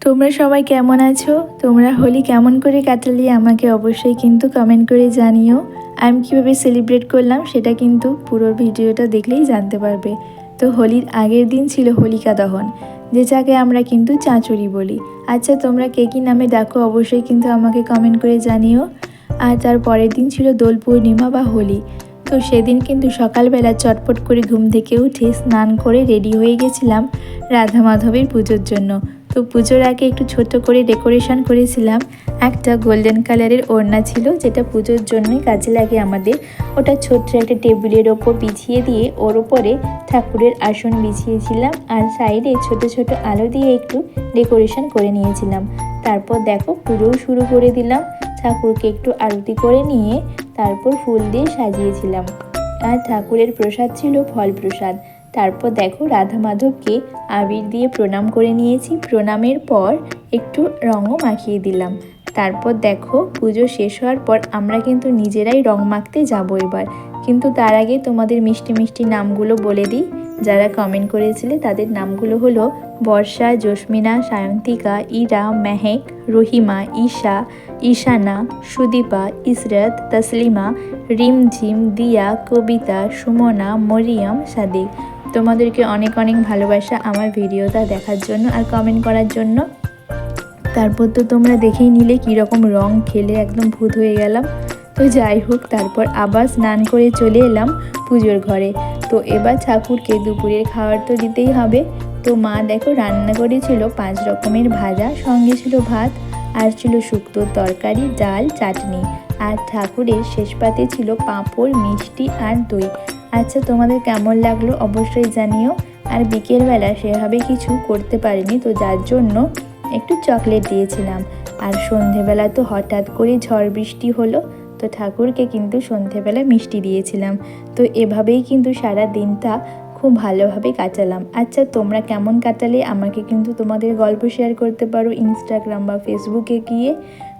তোমরা সবাই কেমন আছো? তোমরা হোলি কেমন করে কাটালে আমাকে অবশ্যই কিন্তু কমেন্ট করে জানিও। আমি কীভাবে সেলিব্রেট করলাম সেটা কিন্তু পুরো ভিডিওটা দেখলেই জানতে পারবে। তো হোলির আগের দিন ছিল হোলিকা দহন, যেটাকে আমরা কিন্তু চাঁচুরি বলি। আচ্ছা, তোমরা কে কী নামে ডাকো অবশ্যই কিন্তু আমাকে কমেন্ট করে জানিও। আর তার পরের দিন ছিল দোল পূর্ণিমা বা হোলি। তো সেদিন কিন্তু সকালবেলা চটপট করে ঘুম থেকে উঠে স্নান করে রেডি হয়ে গেছিলাম রাধা মাধবের পুজোর জন্য। তো পুজোর আগে একটু ছোট করে ডেকোরেশন করেছিলাম। একটা গোল্ডেন কালারের ওড়না ছিল, যেটা পুজোর জন্যই কাজে লাগে আমাদের। ওটা ছোট্ট একটা টেবিলের ওপর বিছিয়ে দিয়ে ওর ওপরে ঠাকুরের আসন বিছিয়েছিলাম, আর সাইডে ছোট ছোট আলো দিয়ে একটু ডেকোরেশন করে নিয়েছিলাম। তারপর দেখো পুজোও শুরু করে দিলাম। ঠাকুরকে একটু আরতি করে নিয়ে তারপর ফুল দিয়ে সাজিয়েছিলাম, আর ঠাকুরের প্রসাদ ছিল ফল প্রসাদ। তারপর দেখো রাধা মাধবকে আবির দিয়ে প্রণাম করে নিয়েছি। প্রণামের পর একটু রঙও মাখিয়ে দিলাম। তারপর দেখো পুজো শেষ হওয়ার পর আমরা কিন্তু নিজেরাই রং মাখতে যাবো এবার। কিন্তু তার আগে তোমাদের মিষ্টি মিষ্টি নামগুলো বলে দিই। যারা কমেন্ট করেছিলে তাদের নামগুলো হলো বর্ষা, জস্মিনা, সায়ন্তিকা, ইরা, মেহেক, রহিমা, ঈশা, ঈশানা, সুদীপা, ইসরাত, তসলিমা, রিমঝিম, দিয়া, কবিতা, সুমনা, মরিয়ম, সাদিক। তোমাদেরকে অনেক অনেক ভালোবাসা আমার ভিডিওটা দেখার জন্য আর কমেন্ট করার জন্য। তারপর তো তোমরা দেখেই নিলে কীরকম রং খেলে একদম ভূত হয়ে গেলাম। তো যাই হোক, তারপর আবার স্নান করে চলে এলাম পুজোর ঘরে। তো এবার ঠাকুরকে দুপুরের খাবার তো দিতেই হবে। তো মা দেখো রান্না করেছিল 5 রকমের ভাজা, সঙ্গে ছিল ভাত, আর ছিল শুক্তোর তরকারি, ডাল, চাটনি। আর ঠাকুরের শেষ পাতে ছিল পাঁপড়, মিষ্টি আর দই। আচ্ছা, তোমাদের কেমন লাগলো অবশ্যই জানিও। আর বিকেলবেলা সেভাবে কিছু করতে পারিনি, তো যার জন্য একটু চকলেট দিয়েছিলাম। আর সন্ধেবেলা তো হঠাৎ করে ঝড় বৃষ্টি হলো, তো ঠাকুরকে কিন্তু সন্ধেবেলা মিষ্টি দিয়েছিলাম। তো এভাবেই কিন্তু সারা দিনটা খুব ভালোভাবে কাটালাম। আচ্ছা, তোমরা কেমন কাটালে আমাকে কিন্তু তোমাদের গল্প শেয়ার করতে পারো ইনস্টাগ্রাম বা ফেসবুকে গিয়ে।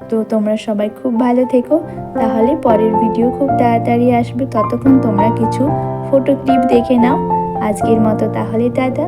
তো তোমরা সবাই খুব ভালো থেকো। তাহলে পরের ভিডিও খুব তাড়াতাড়ি আসবে, ততক্ষণ তোমরা কিছু ফটো ক্লিপ দেখে নাও। আজকের মতো তাহলে টাটা।